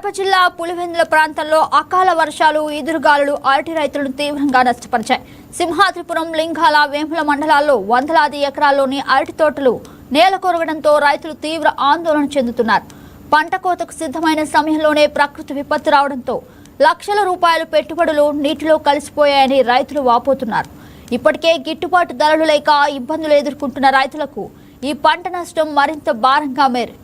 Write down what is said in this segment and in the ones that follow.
కడప జిల్లా పులివెందుల ప్రాంతంలో అకాల వర్షాలు ఈదురుగాలులు అరటి రైతులను తీవ్రంగా నష్టపరిచాయి. సింహాద్రిపురం, లింగాల, వేముల మండలాల్లో వందలాది ఎకరాల్లోని అరటి తోటలు నేలకొరగడంతో రైతులు తీవ్ర ఆందోళన చెందుతున్నారు. పంట కోతకు సిద్ధమైన సమయంలోనే ప్రకృతి విపత్తు రావడంతో లక్షల రూపాయల పెట్టుబడులు నీటిలో కలిసిపోయాయని రైతులు వాపోతున్నారు. ఇప్పటికే గిట్టుబాటు ధరలు లేక ఇబ్బందులు ఎదుర్కొంటున్న రైతులకు ఈ పంట నష్టం మరింత భారంగా మారింది.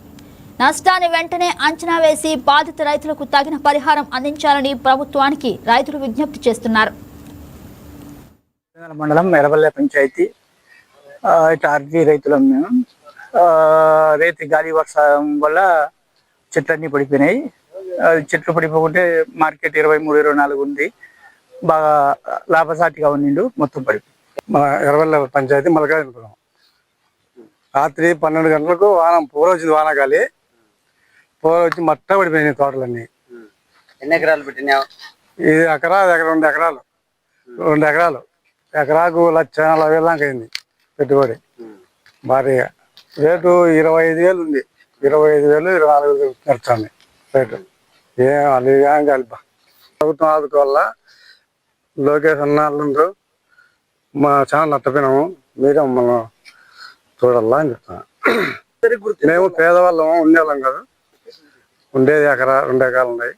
నష్టాన్ని వెంటనే అంచనా వేసి బాధిత రైతులకు తగిన పరిహారం అందించాలని ప్రభుత్వానికి రైతులు విజ్ఞప్తి చేస్తున్నారు. మండలం ఎర్రబల్లె పంచాయతీ అరటి రైతులం మేము. రైతు గాలి వర్షం వల్ల చెట్లన్నీ పడిపోయినాయి. చెట్లు పడిపోకుంటే మార్కెట్ 23-24 ఉంది. బాగా లాభసాటిగా ఉండిండు, మొత్తం పడిపోయింది. మన ఎర్రబల్లె పంచాయతీ మలకాయపురం. రాత్రి 12 గంటలకు పూర వచ్చింది. వానగాలి పూర వచ్చి మట్ట పడిపోయినాయి తోటలన్నీ. ఎన్ని ఎకరాలు పెట్టినావు? ఇది ఎకరా 2 ఎకరాలు. 2 ఎకరాలు. ఎకరాకు 1,40,000 దాకా అయింది పెట్టుబడి. భారీగా రేటు 25,000 ఉంది. 25,000, 24,000 నడుస్తుంది రేటు. ఏం అది కలిప ప్రభుత్వం ఆదుకోవాల. లోకేష్ అన్నారు మా చాలా నష్టపోయినాము, మీరే మనం చూడాలా అని చెప్తాను. మేము పేదవాళ్ళము, ఉండేవాళ్ళం కాదు. ఉండేది 1-2 ఎకరాలు ఉన్నాయి.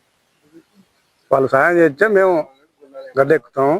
వాళ్ళు సాయం చేస్తే మేము గడ్డ ఎక్కుతాము.